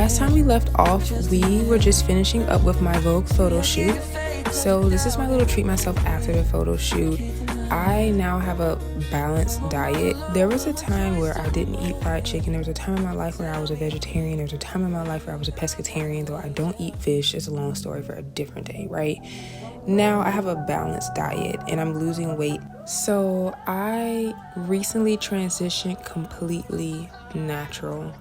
last time we left off, we were just finishing up with my Vogue photo shoot. So this is my little treat myself after the photo shoot. I now have a balanced diet. There was a time where I didn't eat fried chicken. There was a time in my life where I was a vegetarian. There was a time in my life where I was a pescatarian, though I don't eat fish. It's a long story for a different day, right? Now I have a balanced diet and I'm losing weight. So I recently transitioned completely natural.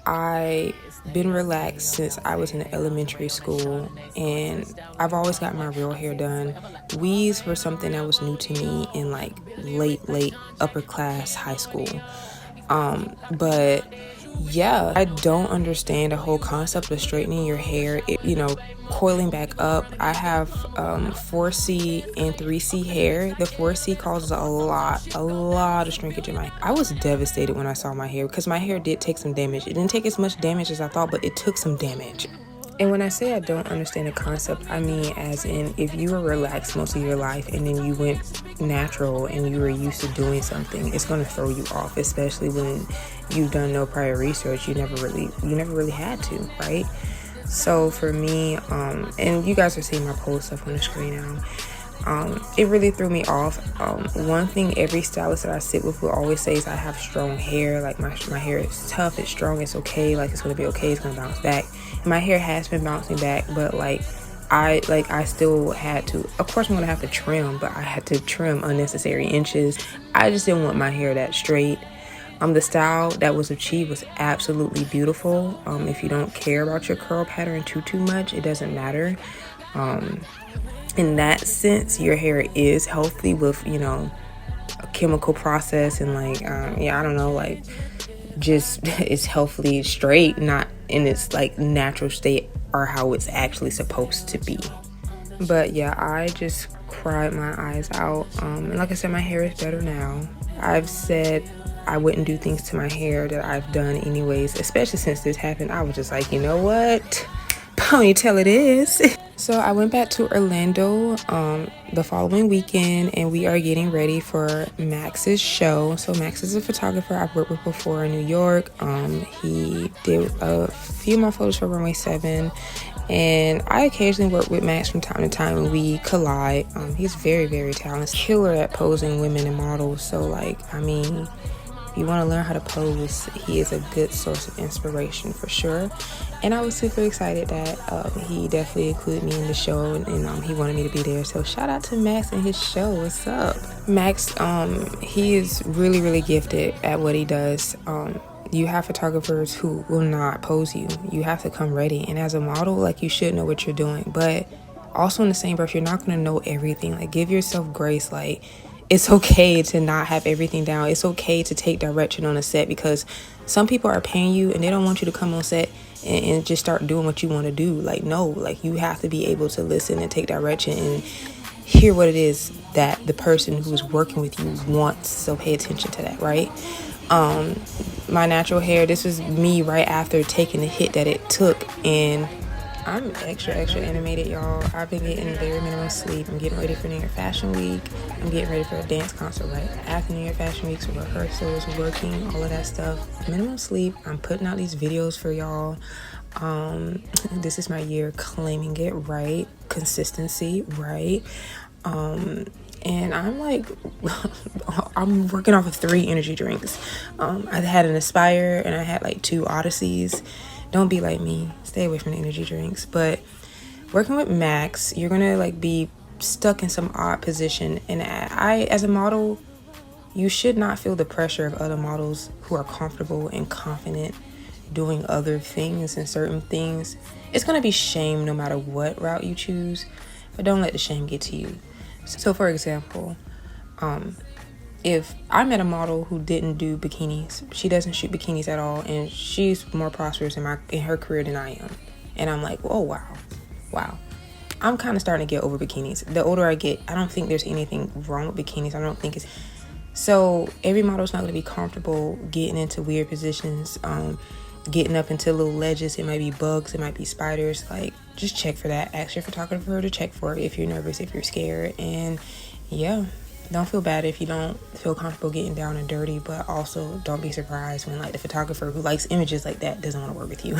I've been relaxed since I was in elementary school, and I've always got my real hair done. Weaves were something that was new to me in like late upper class high school. But yeah, I don't understand the whole concept of straightening your hair, coiling back up. I have 4C and 3C hair. The 4C causes a lot of shrinkage in my hair. I was devastated when I saw my hair because my hair did take some damage. It didn't take as much damage as I thought, but it took some damage. And when I say I don't understand the concept, I mean as in if you were relaxed most of your life and then you went natural and you were used to doing something, it's going to throw you off, especially when you've done no prior research. You never really had to, right? So for me, and you guys are seeing my pole stuff on the screen now, it really threw me off. One thing every stylist that I sit with will always say is I have strong hair. Like my hair is tough, it's strong, it's okay, like it's gonna be okay, it's gonna bounce back. And my hair has been bouncing back, but I still had to, of course I'm gonna have to trim, but I had to trim unnecessary inches. I just didn't want my hair that straight. The style that was achieved was absolutely beautiful. If you don't care about your curl pattern too much, it doesn't matter. In that sense, your hair is healthy with, a chemical process and just it's healthily straight, not in its like natural state or how it's actually supposed to be. But yeah, I just cried my eyes out. And like I said, my hair is better now. I've said I wouldn't do things to my hair that I've done anyways, especially since this happened. I was just like, you know what? Ponytail it is. So I went back to Orlando the following weekend, and we are getting ready for Max's show. So Max is a photographer I've worked with before in New York. He did a few of my photos for Runway 7, and I occasionally work with Max from time to time and we collide. He's very, very talented, killer at posing women and models. So if you want to learn how to pose, he is a good source of inspiration for sure. And I was super excited that he definitely included me in the show, and he wanted me to be there. So shout out to Max and his show. What's up? Max, he is really, really gifted at what he does. You have photographers who will not pose you. You have to come ready. And as a model, you should know what you're doing. But also in the same breath, you're not going to know everything. Give yourself grace. It's okay to not have everything down. It's okay to take direction on a set, because some people are paying you and they don't want you to come on set and just start doing what you want to do. You have to be able to listen and take direction and hear what it is that the person who's working with you wants. So pay attention to that, right? My natural hair, this was me right after taking the hit that it took, and I'm extra animated, y'all. I've been getting very minimal sleep. I'm getting ready for New York Fashion Week. I'm getting ready for a dance concert right after New York Fashion Week. So rehearsals, working, all of that stuff. Minimum sleep. I'm putting out these videos for y'all. This is my year claiming it, right? Consistency, right? And I'm I'm working off of 3 energy drinks. I had an Aspire and I had 2 Odysseys. Don't be like me. Stay away from the energy drinks. But working with Max, you're gonna be stuck in some odd position. And I, as a model, you should not feel the pressure of other models who are comfortable and confident doing other things and certain things. It's gonna be shame no matter what route you choose, but don't let the shame get to you. So for example, if I met a model who didn't do bikinis, she doesn't shoot bikinis at all, and she's more prosperous in her career than I am, and I'm like, oh wow, I'm kind of starting to get over bikinis. The older I get, I don't think there's anything wrong with bikinis. I don't think it's so. Every model's not going to be comfortable getting into weird positions, getting up into little ledges. It might be bugs, it might be spiders. Just check for that. Ask your photographer to check for it if you're nervous, if you're scared, and yeah. Don't feel bad if you don't feel comfortable getting down and dirty, but also don't be surprised when like the photographer who likes images like that doesn't want to work with you.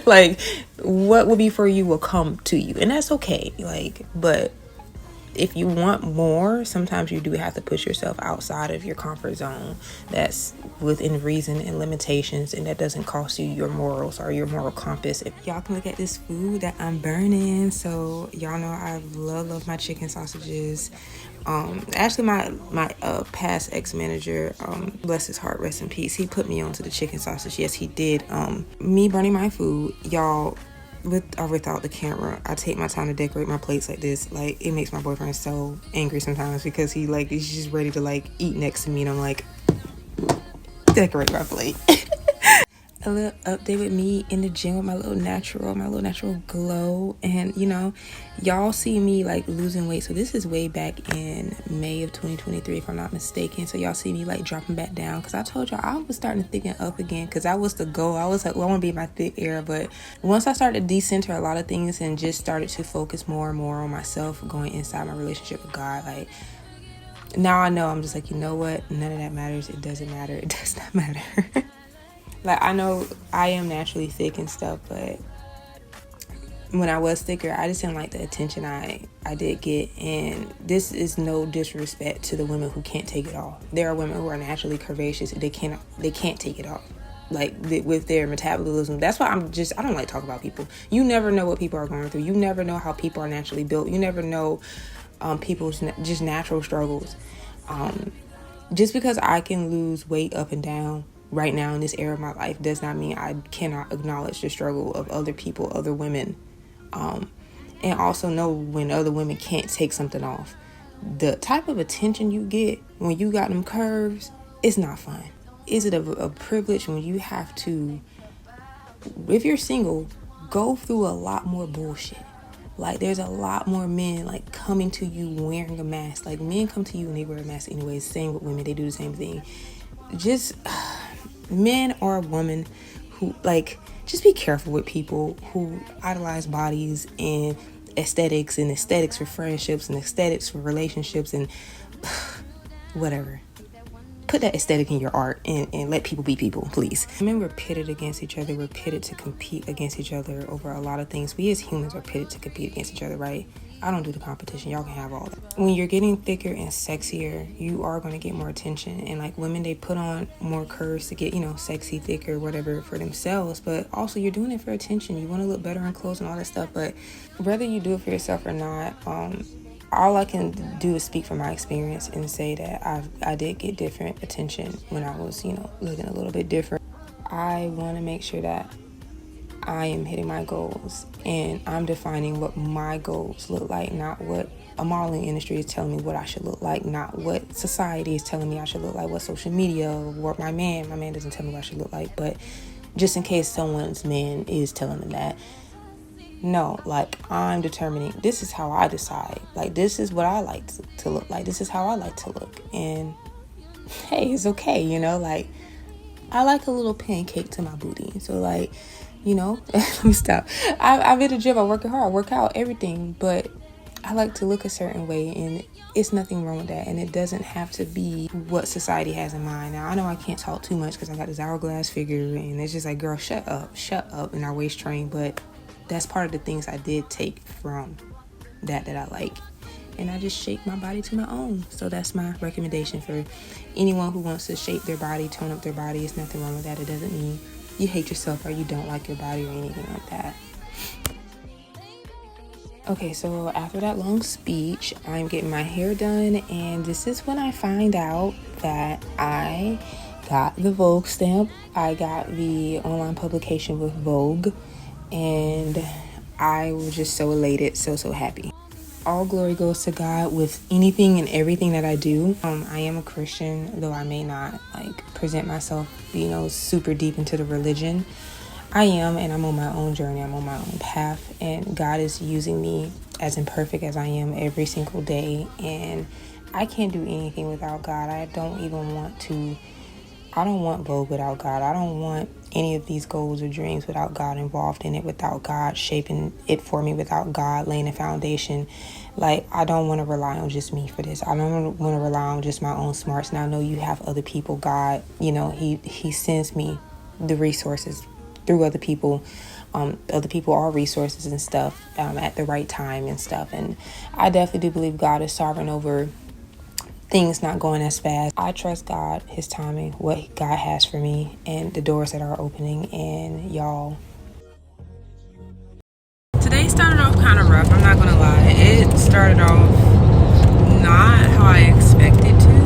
Like what will be for you will come to you, and that's okay. Like, but if you want more, sometimes you do have to push yourself outside of your comfort zone. That's within reason and limitations, and that doesn't cost you your morals or your moral compass. If y'all can look at this food that I'm burning, so y'all know I love my chicken sausages. Actually, my past ex-manager, bless his heart, rest in peace, he put me onto the chicken sausage. Yes, he did. Me burning my food, y'all, with or without the camera, I take my time to decorate my plates like this. Like, it makes my boyfriend so angry sometimes because he's just ready to like eat next to me, and I'm like, decorate my plate. A little update with me in the gym with my little natural glow. And you know, y'all see me like losing weight, so this is way back in May of 2023 if I'm not mistaken. So y'all see me like dropping back down because I told y'all I was starting to thicken up again, because that was the goal. I was like, well, I want to be in my thick era. But once I started to decenter a lot of things and just started to focus more and more on myself, going inside my relationship with God, like now I know, I'm just like, you know what, none of that matters. It doesn't matter. It does not matter. Like, I know I am naturally thick and stuff, but when I was thicker, I just didn't like the attention I did get. And this is no disrespect to the women who can't take it off. There are women who are naturally curvaceous and they can't take it off, like with their metabolism. That's why I don't like talking about people. You never know what people are going through. You never know how people are naturally built. You never know people's just natural struggles. Just because I can lose weight up and down right now in this era of my life does not mean I cannot acknowledge the struggle of other people, other women, and also know when other women can't take something off. The type of attention you get when you got them curves, it's not fun. Is it a privilege when you have to, if you're single, go through a lot more bullshit? Like, there's a lot more men like coming to you wearing a mask. Like, men come to you and they wear a mask anyways. Same with women, they do the same thing. Just men or a woman who like, just be careful with people who idolize bodies and aesthetics for friendships and aesthetics for relationships and whatever. Put that aesthetic in your art and let people be people, please. Men were pitted against each other. We're pitted to compete against each other over a lot of things. We as humans are pitted to compete against each other, right? I don't do the competition. Y'all can have all that. When you're getting thicker and sexier, you are going to get more attention. And like women, they put on more curves to get, sexy, thicker, whatever for themselves. But also you're doing it for attention. You want to look better in clothes and all that stuff. But whether you do it for yourself or not, all I can do is speak from my experience and say that I did get different attention when I was, looking a little bit different. I want to make sure that I am hitting my goals and I'm defining what my goals look like, not what a modeling industry is telling me what I should look like, not what society is telling me I should look like, what social media, what my man doesn't tell me what I should look like, but just in case someone's man is telling them that. No, like, I'm determining, this is how I decide. Like, this is what I like to look like. This is how I like to look. And hey, it's okay, like, I like a little pancake to my booty. So, like, let me stop. I've been to the gym, I work hard, I work out, everything. But I like to look a certain way, and it's nothing wrong with that. And it doesn't have to be what society has in mind. Now, I know I can't talk too much because I got this hourglass figure, and it's just like, girl, shut up in our waist train. But that's part of the things I did take from that I like. And I just shape my body to my own. So that's my recommendation for anyone who wants to shape their body, tone up their body. There's nothing wrong with that. It doesn't mean you hate yourself or you don't like your body or anything like that. Okay, so after that long speech, I'm getting my hair done. And this is when I find out that I got the Vogue stamp. I got the online publication with Vogue. And I was just so elated, so happy. All glory goes to God with anything and everything that I do. I am a Christian, though I may not present myself, super deep into the religion. I am, and I'm on my own journey. I'm on my own path, and God is using me as imperfect as I am every single day. And I can't do anything without God. I don't even want to. I don't want Vogue without God. I don't want any of these goals or dreams without God involved in it, without God shaping it for me, without God laying a foundation. Like, I don't want to rely on just me for this. I don't want to rely on just my own smarts. And I know you have other people. God, he sends me the resources through other people. Other people are resources and stuff at the right time and stuff. And I definitely do believe God is sovereign over things not going as fast. I trust God, his timing, what God has for me, and the doors that are opening. And y'all, today started off kind of rough, I'm not gonna lie. It started off not how I expected to.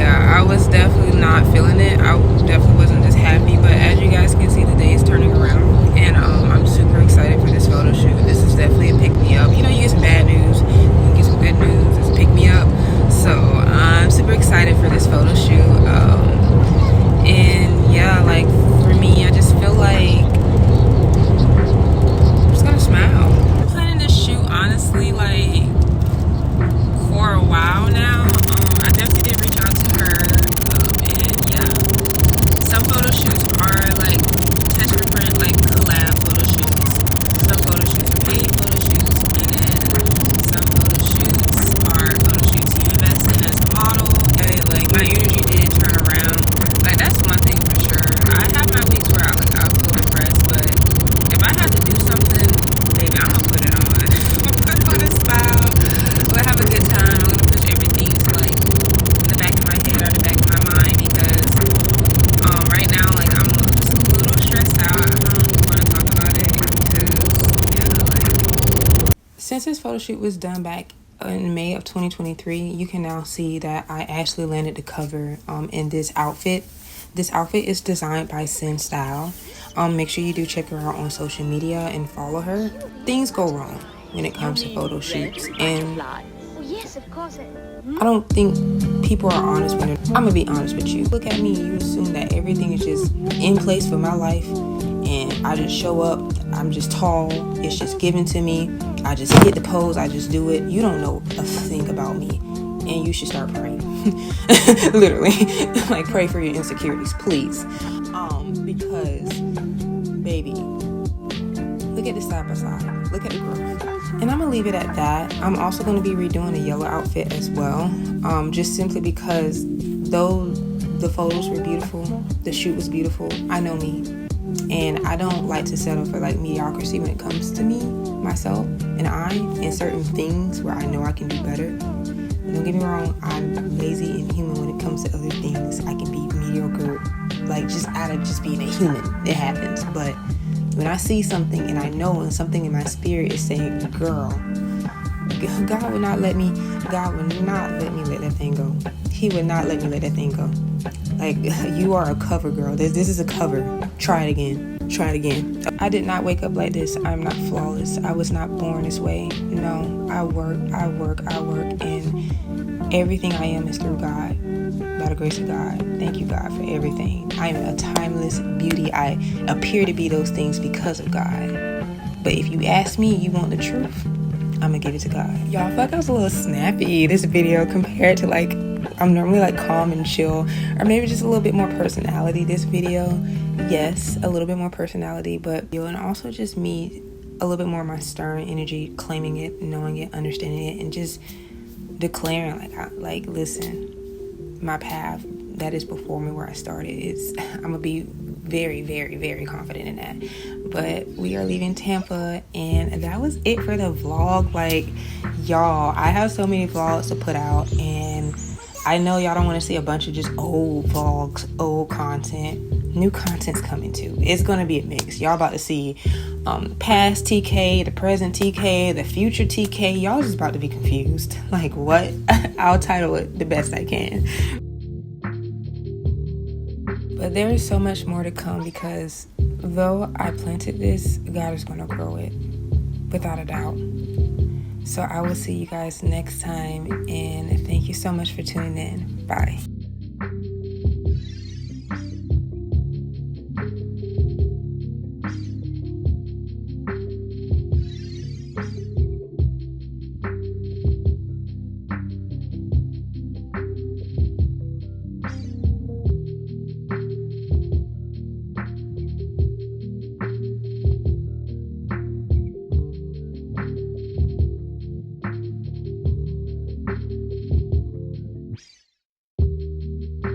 I was definitely not feeling it. I definitely wasn't just happy, but as you guys can see, the day is turning around, and I'm super excited for this photo shoot. This is definitely a pick-me-up. You get some bad news, you get some good news, it's a pick-me-up. So I'm super excited for this photo shoot. And yeah, like, for me, I just feel like I'm just gonna smile. I'm planning this shoot, honestly, like, for a while now. I definitely did reach out to her, and yeah, some photo shoots are like test your print, like collab photo shoots. Some photo shoots are paid photo shoots, and then some photo shoots are photo shoots you invest in as a model. Okay, like, my energy did turn around. Like, that's one thing for sure. I have my weeks where I feel depressed, but if I have to do something, baby, I'm gonna put it on. I'm gonna put on a smile. We'll have a good time. I'm gonna push everything to, like, in the back of my head or the back of my mind, because right now, like, I'm just a little stressed out. I don't want to talk about it because, yeah, like, since this photo shoot was done back in May of 2023, you can now see that I actually landed the cover in this outfit. This outfit is designed by Sin Style. Make sure you do check her out on social media and follow her. Things go wrong when it comes to photo shoots, and I don't think people are honest when they're, I'm gonna be honest with you. Look at me, you assume that everything is just in place for my life, and I just show up, I'm just tall, it's just given to me, I just hit the pose, I just do it. You don't know a thing about me, and you should start praying. Literally. Like, pray for your insecurities, please. Because, baby, look at this side by side, look at the growth. And I'm gonna leave it at that. I'm also gonna be redoing a yellow outfit as well, just simply because though the photos were beautiful, the shoot was beautiful, I know me, and I don't like to settle for like mediocrity when it comes to me, myself, and in certain things where I know I can do better. Don't get me wrong, I'm lazy and human when it comes to other things. I can be mediocre, like, just out of just being a human. It happens. But when I see something and I know, and something in my spirit is saying, girl, God would not let me let that thing go. He would not let me let that thing go. Like, you are a cover, girl. This is a cover. Try it again. I did not wake up like this. I'm not flawless. I was not born this way. No, I work, and everything I am is through God. By the grace of God. Thank you, God, for everything. I am a timeless beauty. I appear to be those things because of God. But if you ask me, you want the truth, I'm gonna give it to God. Y'all, I feel like I was a little snappy this video compared to, like, I'm normally like calm and chill, or maybe just a little bit more personality this video. Yes, a little bit more personality, but and also just me, a little bit more of my stern energy, claiming it, knowing it, understanding it, and just declaring, like, listen, my path that is before me, where I started, is, I'm gonna be very, very, very confident in that. But we are leaving Tampa, and that was it for the vlog. Like, y'all, I have so many vlogs to put out, and I know y'all don't want to see a bunch of just old vlogs, old content. New content's coming too. It's gonna be a mix. Y'all about to see past TK, the present TK, the future TK. Y'all just about to be confused. Like, what? I'll title it the best I can. But there is so much more to come, because though I planted this, God is gonna grow it, without a doubt. So I will see you guys next time, and thank you so much for tuning in. Bye.